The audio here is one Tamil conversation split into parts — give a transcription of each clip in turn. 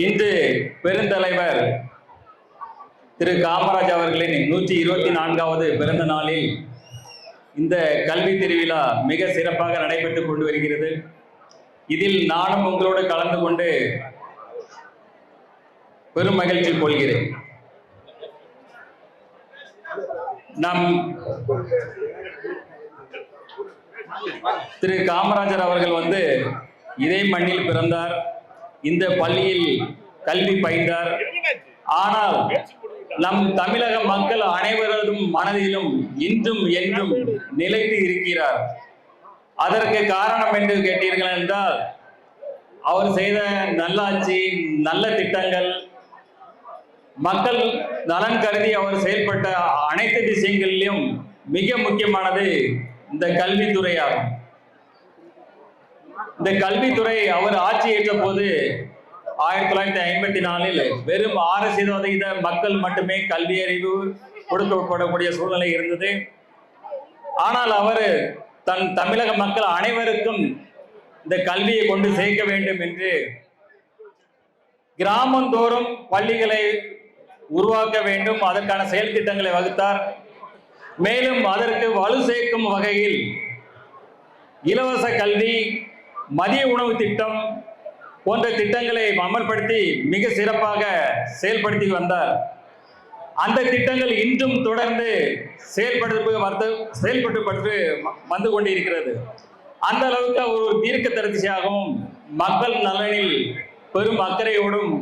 இன்று பெருந்தலைவர் திரு காமராஜ் அவர்களின் 124வது பிறந்த நாளில் இந்த கல்வி திருவிழா மிக சிறப்பாக நடைபெற்றுக் கொண்டு வருகிறது. இதில் நானும் உங்களோடு கலந்து கொண்டு பெரும் மகிழ்ச்சி கொள்கிறேன். நம் திரு காமராஜர் அவர்கள் இதே மண்ணில் பிறந்தார், இந்த பள்ளியில் கல்வி பயின்றார். ஆனால் நம் தமிழக மக்கள் அனைவரதும் மனதிலும் இன்றும் என்றும் நிலைத்து இருக்கிறார். அதற்கு காரணம் என்று கேட்டீர்கள் என்றால், அவர் செய்த நல்லாட்சி, நல்ல திட்டங்கள், மக்கள் நலன் கருதி அவர் செயல்பட்ட அனைத்து விஷயங்களிலும் மிக முக்கியமானது இந்த கல்வித்துறையாகும். இந்த கல்வித்துறை அவர் ஆட்சி ஏற்ற போது 1954 வெறும் 6% மக்கள் மட்டுமே கல்வி அறிவு கொடுக்கப்படக்கூடிய சூழ்நிலை இருந்தது. ஆனால் அவர் தன் தமிழக மக்கள் அனைவருக்கும் இந்த கல்வியை கொண்டு சேர்க்க வேண்டும் என்று கிராமந்தோறும் பள்ளிகளை உருவாக்க வேண்டும், அதற்கான செயல் திட்டங்களை வகுத்தார். மேலும் அதற்கு வலு சேர்க்கும் வகையில் இலவச கல்வி, மதிய உணவு திட்டம் போன்ற திட்டங்களை அமல்படுத்தி மிக சிறப்பாக செயல்படுத்தி வந்தார். அந்த திட்டங்கள் இன்றும் தொடர்ந்து செயல்பட்டு வந்து கொண்டிருக்கிறது. அந்த அளவுக்கு அவர் ஒரு தீர்க்க தரிசியாகவும் மக்கள் நலனில் பெரும் அக்கறையோடும்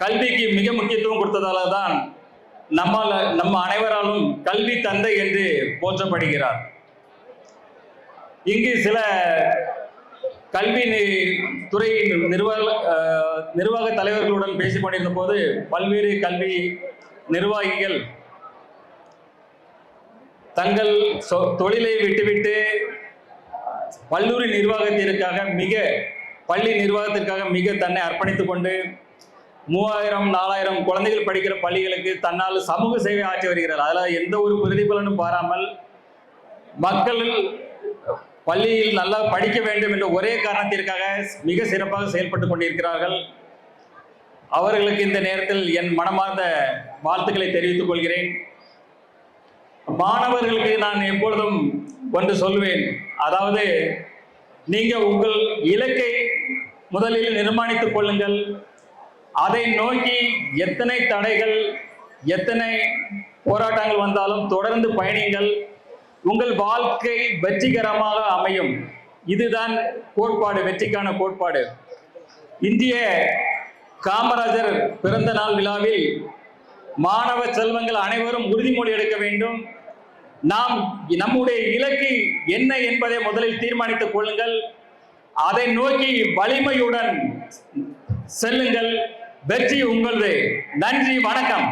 கல்விக்கு மிக முக்கியத்துவம் கொடுத்ததால தான் நம்ம அனைவராலும் கல்வி தந்தை என்று போற்றப்படுகிறார். இங்கு சில கல்வி துறையின் நிர்வாக தலைவர்களுடன் பேசிக் கொண்டிருந்த போது பல்வேறு கல்வி நிர்வாகிகள் தங்கள் தொழிலை விட்டுவிட்டு பள்ளி நிர்வாகத்திற்காக மிக தன்னை அர்ப்பணித்துக் கொண்டு 3000-4000 குழந்தைகள் படிக்கிற பள்ளிகளுக்கு தன்னால் சமூக சேவை ஆற்றி வருகிறார். அதில் எந்த ஒரு பிரதிபலனும் பாராமல் மக்கள் பள்ளியில் நல்லா படிக்க வேண்டும் என்ற ஒரே காரணத்திற்காக மிக சிறப்பாக செயல்பட்டு கொண்டிருக்கிறார்கள். அவர்களுக்கு இந்த நேரத்தில் என் மனமார்ந்த வாழ்த்துக்களை தெரிவித்துக் கொள்கிறேன். மாணவர்களுக்கு நான் எப்பொழுதும் ஒன்று சொல்வேன், அதாவது நீங்க உங்கள் இலக்கை முதலில் நிர்மாணித்துக் கொள்ளுங்கள். அதை நோக்கி எத்தனை தடைகள், எத்தனை போராட்டங்கள் வந்தாலும் தொடர்ந்து பயணிங்கள். உங்கள் வாழ்க்கை வெற்றிகரமாக அமையும். இதுதான் கோட்பாடு, வெற்றிக்கான கோட்பாடு. இந்திய காமராஜர் பிறந்த நாள் விழாவில் மாணவ செல்வங்கள் அனைவரும் உறுதிமொழி எடுக்க வேண்டும். நம்முடைய இலக்கு என்ன என்பதை முதலில் தீர்மானித்துக் கொள்ளுங்கள். அதை நோக்கி வலிமையுடன் செல்லுங்கள். வெற்றி உங்களது. நன்றி, வணக்கம்.